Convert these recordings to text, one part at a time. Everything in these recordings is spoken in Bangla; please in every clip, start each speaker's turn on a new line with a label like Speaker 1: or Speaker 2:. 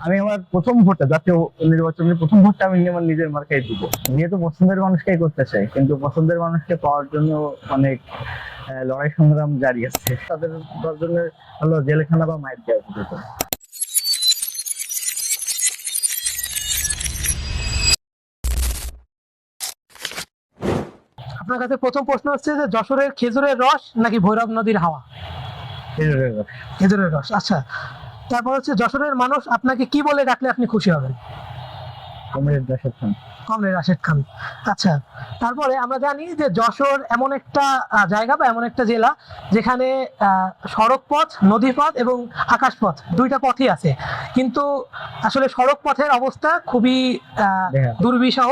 Speaker 1: আমি আমার প্রথম ভোটটা জাতীয় নির্বাচনের প্রথম ভোটটা আমি আমার নিজের মার্কায় দিব। যেহেতু পছন্দের মানুষকেই করতে চাই, কিন্তু পছন্দের মানুষকে পাওয়ার জন্য অনেক লড়াই সংগ্রাম জারি আছে। তাদের দশজনের হলো জেলখানা বা মাইর দেওয়া পর্যন্ত।
Speaker 2: আপনার কাছে প্রথম প্রশ্ন হচ্ছে যে যশোরের খেজুরের রস নাকি ভৈরব নদীর হাওয়া?
Speaker 1: খেজুরের রস।
Speaker 2: খেজুরের রস, আচ্ছা। তারপর হচ্ছে যশোরের মানুষ আপনাকে কি বলে ডাকলে আপনি খুশি হবেন?
Speaker 1: কমরেড রাশেদ খান।
Speaker 2: কমরেড রাশেদ খান, আচ্ছা। তারপরে আমরা জানি যে যশোর এমন একটা জায়গা বা এমন একটা জেলা যেখানে সড়ক পথ, নদী পথ এবং আকাশ পথ দুইটা পথই আছে, কিন্তু আসলে সড়ক পথের অবস্থা খুবই
Speaker 1: বেহাল।
Speaker 2: দুর্বিষহ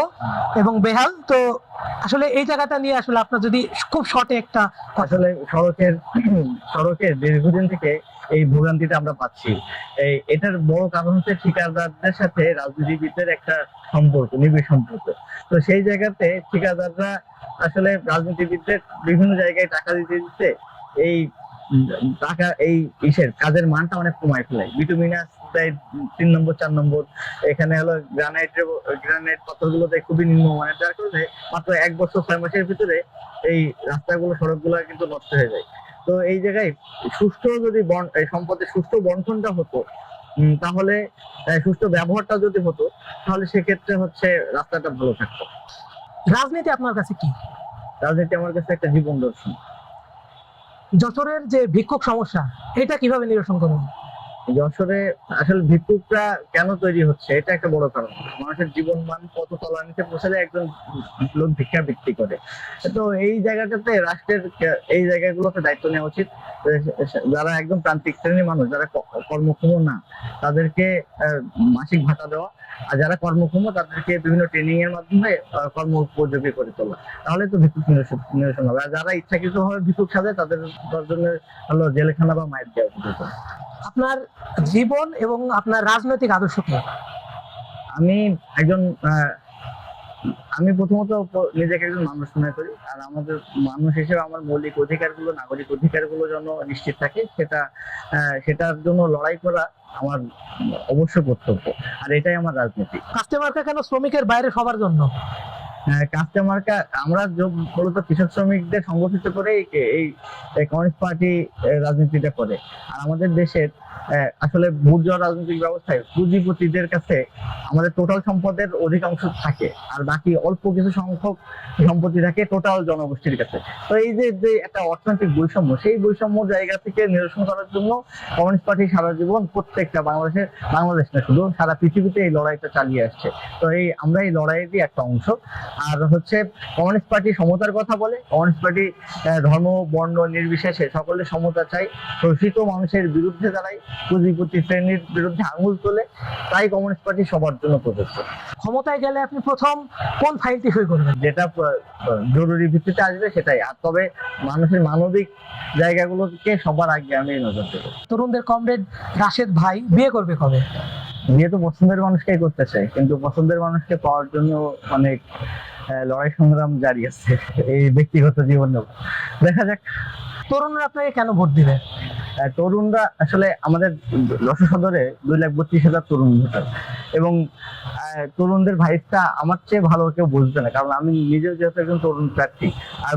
Speaker 2: এবং বেহাল। তো আসলে এই জায়গাটা নিয়ে আসলে আপনার যদি খুব শর্টে একটা
Speaker 1: আসলে সড়কের দীর্ঘদিন থেকে এই ভোগান্তিটা আমরা পাচ্ছি। এটার বড় কারণ হচ্ছে ঠিকাদারদের সাথে রাজনীতিবিদদের একটা সম্পর্ক, নিবিড় সম্পর্ক। তো সেই জায়গাতে ঠিকাদাররা আসলে রাজনীতিবিদদের বিভিন্ন জায়গায় টাকা দিতে দিতে এই টাকা এই কাজের মানটা অনেক কমায় ফেলে। বিটুমিনাস দেয় 3 নম্বর 4 নম্বর, এখানে হলো গ্রানাইট পাথরগুলোতে খুবই নিম্নমানের, যার কারণে মাত্র 1 বছর 6 মাসের ভিতরে এই রাস্তাগুলো, সড়কগুলো কিন্তু নষ্ট হয়ে যায়। তো এই জায়গায় সুষ্ঠু যদি এই সম্পদের সুষ্ঠু বন্টনটা হতো, তাহলে সুষ্ঠু ব্যবহারটা যদি হতো, তাহলে সেক্ষেত্রে হচ্ছে রাস্তাটা ভালো থাকতো।
Speaker 2: রাজনীতি আপনার কাছে কি?
Speaker 1: রাজনীতি আমার কাছে একটা জীবন দর্শন।
Speaker 2: যশোরের যে ভিক্ষুক সমস্যা, এটা কিভাবে নিরসন করবেন?
Speaker 1: যশোরে আসলে ভিক্ষুকরা কেন তৈরি হচ্ছে, এটা একটা বড় কারণ। মানুষের জীবন মান কত তলানিতে পৌঁছালে একজন লোক ভিক্ষা বৃত্তি করে। তো এই জায়গাটাতে রাষ্ট্রের এই জায়গাগুলোতে দায়িত্ব নেওয়া উচিত। যারা একদম প্রান্তিক শ্রেণীর মানুষ, যারা কর্মক্ষম না, তাদেরকে মাসিক ভাতা দেওয়া, আর যারা কর্মক্ষম তাদেরকে বিভিন্ন ট্রেনিং এর মাধ্যমে কর্ম উপযোগী করে তোলা, তাহলে তো ভিক্ষুক নিরসন হবে। আর যারা ইচ্ছাকৃত ভাবে ভিক্ষুক সাজে, তাদের দশজনের হলো জেলখানা বা মাইর দেওয়া পর্যন্ত।
Speaker 2: আপনার জীবন এবং আপনার রাজনৈতিক আদর্শ কি?
Speaker 1: আমি একজন আমি প্রথমত নিজেকে একজন মানুষ মনে করি। আর আমাদের মানুষ হিসেবে আমার মৌলিক অধিকারগুলো, নাগরিক অধিকারগুলো যেন নিশ্চিত থাকে, সেটার জন্য লড়াই করা আমার অবশ্য কর্তব্য। আর এটাই আমার রাজনীতি।
Speaker 2: কাস্টমারকে কেন শ্রমিকের বাইরে সবার জন্য?
Speaker 1: কাস্টমারকে আমরা মূলত কৃষক শ্রমিকদের সংগঠিত করে এই কমিউনিস্ট পার্টি রাজনীতিটা করে। আর আমাদের দেশের আসলে বুর্জোয়া রাজনৈতিক ব্যবস্থায় পুঁজিপতিদের কাছে আমাদের টোটাল সম্পদের অধিকাংশ থাকে, আর বাকি অল্প কিছু সংখ্যক সম্পত্তি থাকে টোটাল জনগোষ্ঠীর কাছে। তো এই যে একটা অর্থনৈতিক বৈষম্য, সেই বৈষম্য জায়গা থেকে নিরসন করার জন্য কমিউনিস্ট পার্টি সারা জীবন প্রত্যেকটা বাংলাদেশ না শুধু সারা পৃথিবীতে এই লড়াইটা চালিয়ে আসছে। তো আমরা এই লড়াইয়েরই একটা অংশ। আর হচ্ছে কমিউনিস্ট পার্টি সমতার কথা বলে। কমিউনিস্ট পার্টি ধর্ম বর্ণ নির্বিশেষে সকলের সমতা চাই, শোষিত মানুষের বিরুদ্ধে দাঁড়ায়, পুঁজিপতি শ্রেণীর বিরুদ্ধে আঙুল তোলে। তাই কমিউনিস্ট পার্টি সবার জন্য প্রযোজ্য।
Speaker 2: ক্ষমতায় গেলে আপনি প্রথম কোন ফাইলটি সই করবেন?
Speaker 1: যেটা জরুরি ভিত্তিতে আসবে সেটাই। আর তবে মানুষের মানবিক জায়গাগুলোকে সবার আগে আমি নজর দেবো।
Speaker 2: তরুণদের কমরেড রাশেদ ভাই বিয়ে করবে কবে?
Speaker 1: যেহেতু পছন্দের মানুষকেই করতে চাই, কিন্তু পছন্দের মানুষকে পাওয়ার জন্য অনেক লড়াই সংগ্রাম জারি আছে এই ব্যক্তিগত জীবনে। দেখা যাক।
Speaker 2: তরুণরা আপনাকে কেন ভোট দিবে?
Speaker 1: তরুণরা আসলে আমাদের যশোর সদরে 2,32,000 তরুণ ভোটার, এবং তরুণদের ভাইবটা আমার চেয়ে ভালো কেউ বুঝবে না, কারণ আমি নিজেও যেহেতু একজন তরুণ প্রার্থী। আর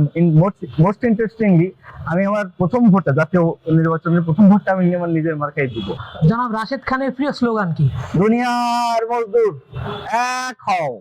Speaker 1: মোস্ট ইন্টারেস্টিংলি, আমি আমার প্রথম ভোটটা জাতীয় নির্বাচনের প্রথম ভোটটা আমি আমার নিজের মার্কায় দিব।
Speaker 2: জনাব রাশেদ খানের প্রিয় স্লোগান কি?
Speaker 1: দুনিয়ার মজদুর এক হও।